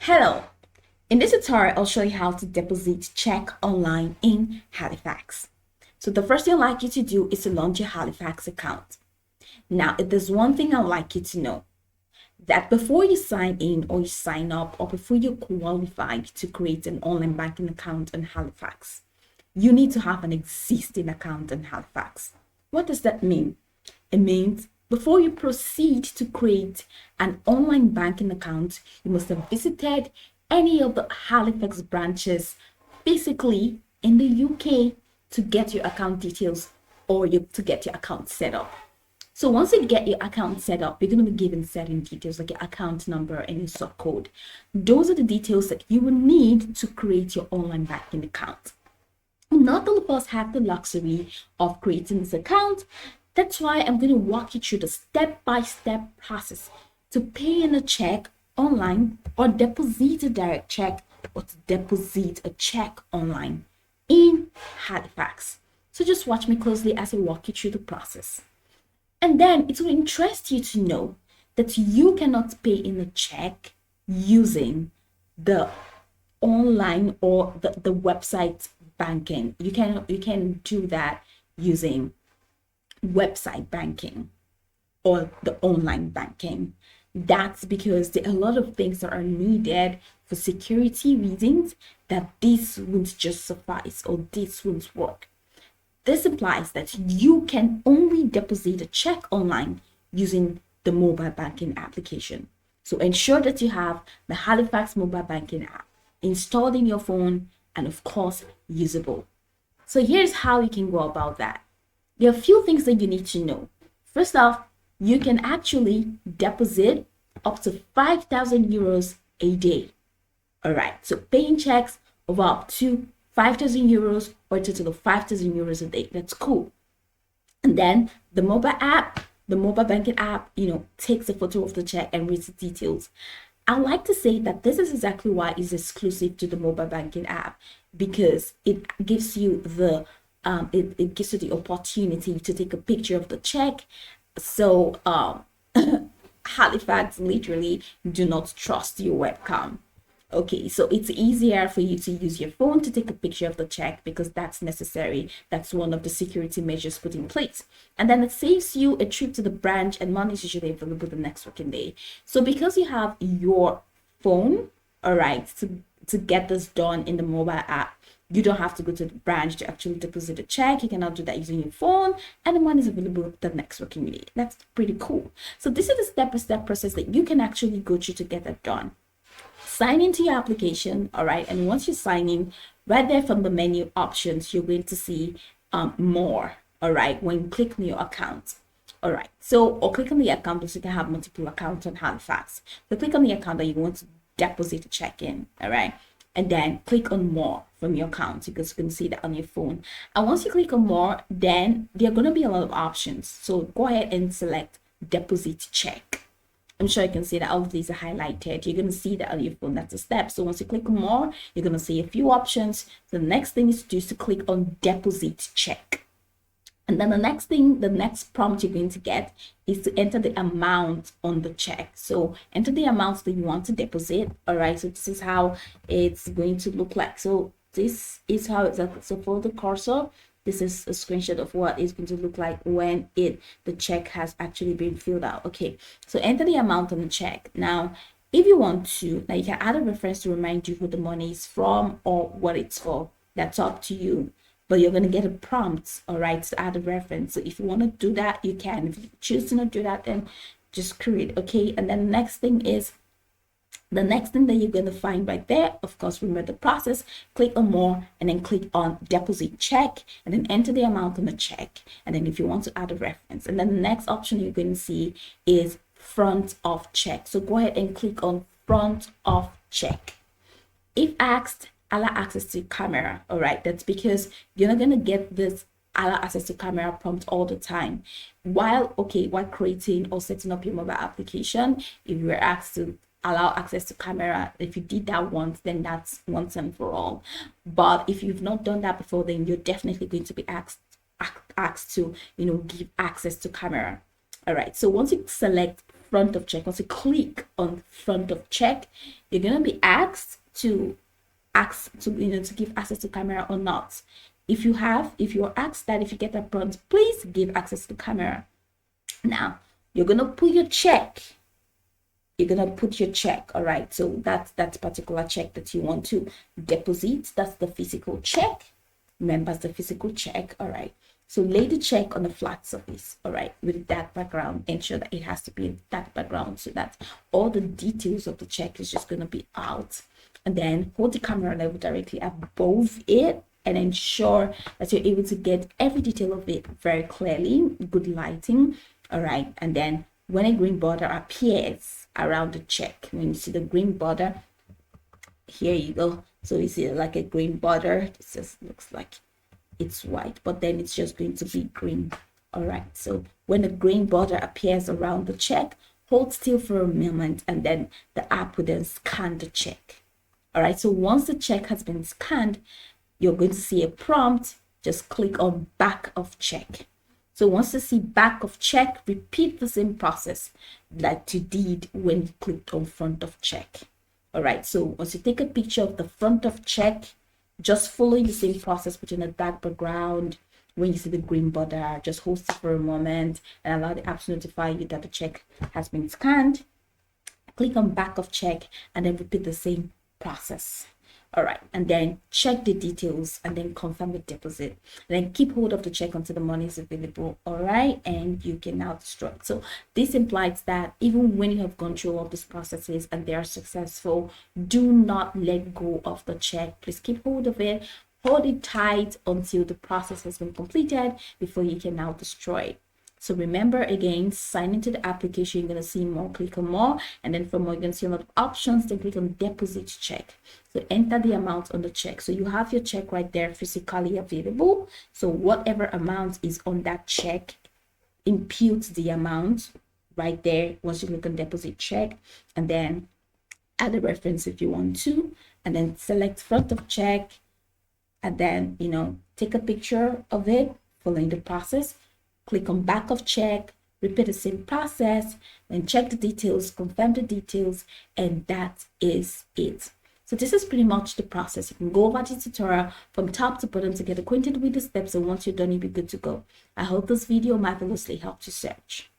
Hello, in this tutorial I'll show you how to deposit check online in Halifax. So the first thing I'd like you to do is to launch your Halifax account. Now there's one thing I'd like you to know, that before you sign in or you sign up or before you're qualified to create an online banking account in Halifax, you need to have an existing account in Halifax. What does that mean? It means before you proceed to create an online banking account, you must have visited any of the Halifax branches physically in the UK to get your account details or to get your account set up. So once you get your account set up, you're going to be given certain details like your account number and your sort code. Those are the details that you will need to create your online banking account. Not all of us have the luxury of creating this account. That's why I'm going to walk you through the step-by-step process to pay in a check online or deposit a direct check or to deposit a check online in Halifax. So just watch me closely as I walk you through the process. And then it will interest you to know that you cannot pay in a check using the online or the website banking. You can do that using website banking or the online banking. That's because there are a lot of things that are needed for security reasons that this won't just suffice or this won't work. This implies that you can only deposit a check online using the mobile banking application. So ensure that you have the Halifax mobile banking app installed in your phone and of course usable. So here's how you can go about that. There are a few things that you need to know. First off, you can actually deposit up to 5,000 euros a day. All right, so paying checks of up to 5,000 euros or a total of 5,000 euros a day. That's cool. And then the mobile banking app, takes a photo of the check and reads the details. I like to say that this is exactly why it's exclusive to the mobile banking app, because it gives you the opportunity to take a picture of the check. So Halifax literally do not trust your webcam. Okay, so it's easier for you to use your phone to take a picture of the check because that's necessary. That's one of the security measures put in place. And then it saves you a trip to the branch and money is usually available the next working day. So because you have your phone, all right, to get this done in the mobile app, you don't have to go to the branch to actually deposit a check. You can now do that using your phone and the money is available the next working day. That's pretty cool. So this is the step-by-step process that you can actually go through to get that done. Sign into your application, all right, and once you sign in, right there from the menu options, you're going to see more, all right, when you click on your account. All right, so or click on the account because you can have multiple accounts on Halifax. So click on the account that you want to deposit a check in, all right, and then click on more from your account because you can see that on your phone. And once you click on more, then there are going to be a lot of options. So go ahead and select deposit check. I'm sure you can see that all of these are highlighted. You're going to see that on your phone. That's a step. So once you click on more, you're going to see a few options. The next thing is to do is to click on deposit check. And then the next prompt you're going to get is to enter the amount on the check. So enter the amount that you want to deposit. All right. So this is how it's going to look like. So this is how it's like. So for the cursor, this is a screenshot of what it's going to look like when the check has actually been filled out. Okay, so enter the amount on the check. Now, if you want to, now you can add a reference to remind you who the money is from or what it's for. That's up to you. But you're going to get a prompt, all right, to add a reference. So if you want to do that, you can. If you choose to not do that, then just create. Okay, and then the next thing that you're going to find right there, of course, remember the process, click on more and then click on deposit check and then enter the amount on the check. And then if you want to add a reference, and then the next option you're going to see is front of check. So go ahead and click on front of check. If asked, allow access to camera. All right, that's because you're not going to get this allow access to camera prompt all the time. While creating or setting up your mobile application, if you were asked to allow access to camera, if you did that once, then that's once and for all. But if you've not done that before, then you're definitely going to be asked to give access to camera. All right, so once you select front of check, once you click on front of check, you're going to be asked to to give access to camera or not. If you're asked that, if you get that prompt, please give access to camera. Now you're gonna put your check. All right, so that's that particular check that you want to deposit. That's the physical check. Remember, it's the physical check. All right, so lay the check on a flat surface, all right, with that background. Ensure that it has to be that background so that all the details of the check is just gonna be out. And then hold the camera level directly above it and ensure that you're able to get every detail of it very clearly. Good lighting. All right, and then when a green border appears around the check, when you see the green border, here you go. So you see like a green border. It just looks like it's white, but then it's just going to be green. All right, so when a green border appears around the check, hold still for a moment, and then the app will then scan the check. All right, so once the check has been scanned, you're going to see a prompt. Just click on back of check. So once you see back of check, repeat the same process like you did when you clicked on front of check. All right, so once you take a picture of the front of check, just follow the same process, put in a dark background. When you see the green border, just hold it for a moment and allow the app to notify you that the check has been scanned. Click on back of check and then repeat the same process. All right, and then check the details and then confirm the deposit, and then keep hold of the check until the money is available. All right, and you can now destroy it. So this implies that even when you have gone through all these processes and they are successful, do not let go of the check. Please keep hold of it, hold it tight until the process has been completed before you can now destroy it. So remember, again, sign into the application. You're going to see more, click on more, and then from more, you're going to see a lot of options. Then click on deposit check. So enter the amount on the check. So you have your check right there physically available. So whatever amount is on that check, impute the amount right there once you click on deposit check, and then add a reference if you want to, and then select front of check, and then, take a picture of it following the process. Click on back of check, repeat the same process, then check the details, confirm the details, and that is it. So this is pretty much the process. You can go over the tutorial from top to bottom to get acquainted with the steps, and once you're done, you'll be good to go. I hope this video marvelously helped you search.